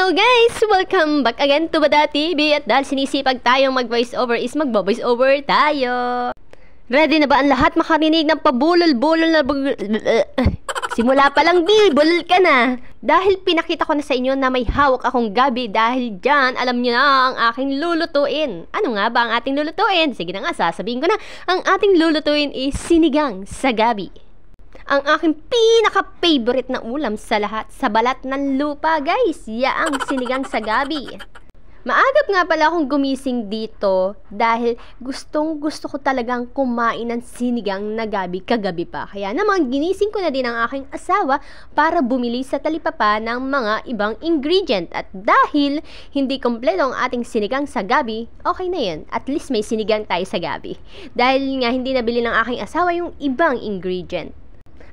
Hello guys! Welcome back again to Bada TV. At dahil sinisipag tayong mag-voice over is mag-voice over tayo. Ready na ba ang lahat makarinig ng pabulol-bulol na simula pa lang bulol ka na. Dahil pinakita ko na sa inyo na may hawak akong gabi, dahil dyan alam nyo na ang aking lulutuin. Ano nga ba ang ating lulutuin? Sige na nga, sasabihin ko na. Ang ating lulutuin is sinigang sa gabi. Ang aking pinaka-favorite na ulam sa lahat, sa balat ng lupa guys, yaang sinigang sa gabi. Maagap nga pala akong gumising dito dahil gustong gusto ko talagang kumain ng sinigang na gabi kagabi pa. Kaya naman ginising ko na din ang aking asawa para bumili sa talipapa ng mga ibang ingredient. At dahil hindi kompleto ang ating sinigang sa gabi, okay na yun. At least may sinigang tayo sa gabi. Dahil nga hindi nabili ng aking asawa yung ibang ingredient.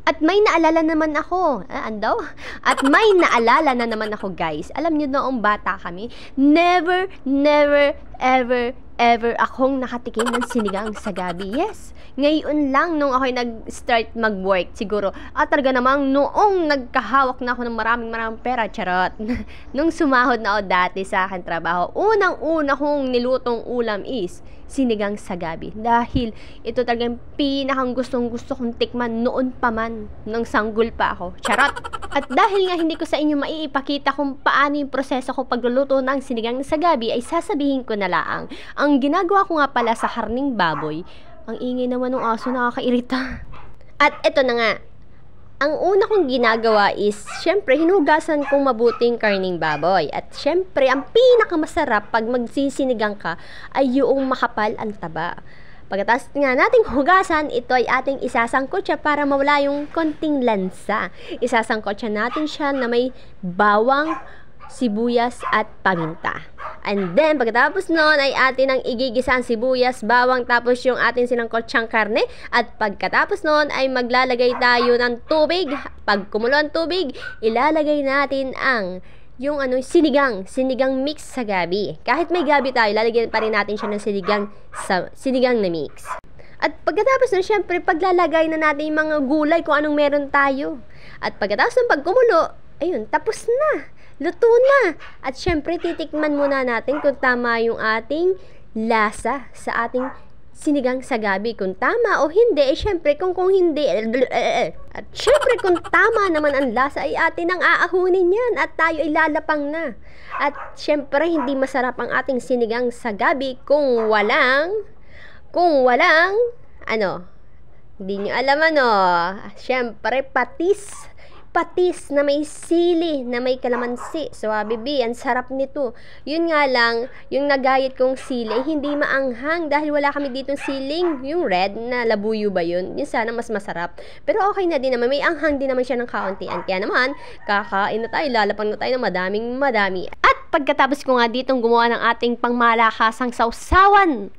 At may naalala naman ako. At may naalala na naman ako guys. Alam niyo noong bata kami, never, ever akong nakatikim ng sinigang sa gabi. Yes, ngayon lang nung ako'y nag-start mag-work siguro. At talaga namang noong nagkahawak na ako ng maraming pera, charot. Nung sumahod na ako dati sa aking trabaho, unang-una kong nilutong ulam is sinigang sa gabi. Dahil ito talagang pinakang gustong-gusto kong tikman noon pa man, nung sanggol pa ako. Charot! At dahil nga hindi ko sa inyo maiipakita kung paano yung proseso ko pagluluto ng sinigang sa gabi, ay sasabihin ko na laang. Ang ginagawa ko nga pala sa karning baboy, ang ingay naman ng aso, nakakairita. At ito na nga, ang una kong ginagawa is, syempre, hinugasan kong mabuting karning baboy. At syempre, ang pinakamasarap pag magsisinigang ka ay yung makapal ang taba. Pagkatapos nga nating hugasan, ito ay ating isasangkot siya para mawala yung konting lansa. Isasangkot siya natin siya na may bawang, sibuyas at paminta. And then, pagkatapos nun ay atin ang igigisa ang sibuyas, bawang, tapos yung atin sinangkotsang karne. At pagkatapos nun ay maglalagay tayo ng tubig. Pag kumulo ang tubig, ilalagay natin ang yung sinigang mix sa gabi. Kahit may gabi tayo, lalagyan pa rin natin siya ng sinigang na mix. At pagkatapos nun, syempre, paglalagay na natin yung mga gulay kung anong meron tayo. At pagkatapos ng pagkumulo, ayun, tapos na. Luto na. At syempre, titikman muna natin kung tama yung ating lasa sa ating sinigang sa gabi. Kung tama o hindi, syempre, kung hindi, at syempre, kung tama naman ang lasa, ay atin ang aahunin yan at tayo ay lalapang na. At syempre, hindi masarap ang ating sinigang sa gabi kung walang, hindi nyo alam syempre, patis na may sili, na may kalamansi. So, bibi, ang sarap nito. Yun nga lang, yung nagayat kong sili, hindi maanghang dahil wala kami ditong siling. Yung red na labuyo ba yun? Yun sana mas masarap. Pero okay na din naman. May anghang din naman siya ng kauntian. Kaya naman, kakain na tayo, lalapang na tayo ng madami. At pagkatapos ko nga ditong gumawa ng ating pangmalakasang sausawan,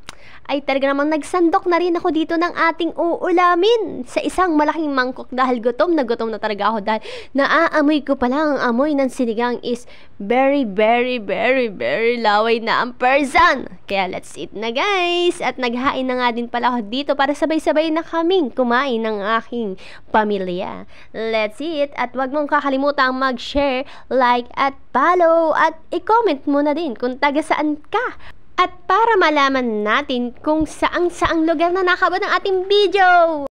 ay talaga namang nagsandok na rin ako dito ng ating uulamin sa isang malaking mangkok dahil gutom na talaga ako dahil naaamoy ko pa lang ang amoy ng sinigang is very laway na ang person. Kaya let's eat na guys. At naghain na nga din pala ako dito para sabay-sabay na kaming kumain ng aking pamilya. Let's eat. At wag mong kakalimutan mag-share, like at follow at i-comment mo na din kung taga saan ka. At para malaman natin kung saang lugar na nakabot ang ating video.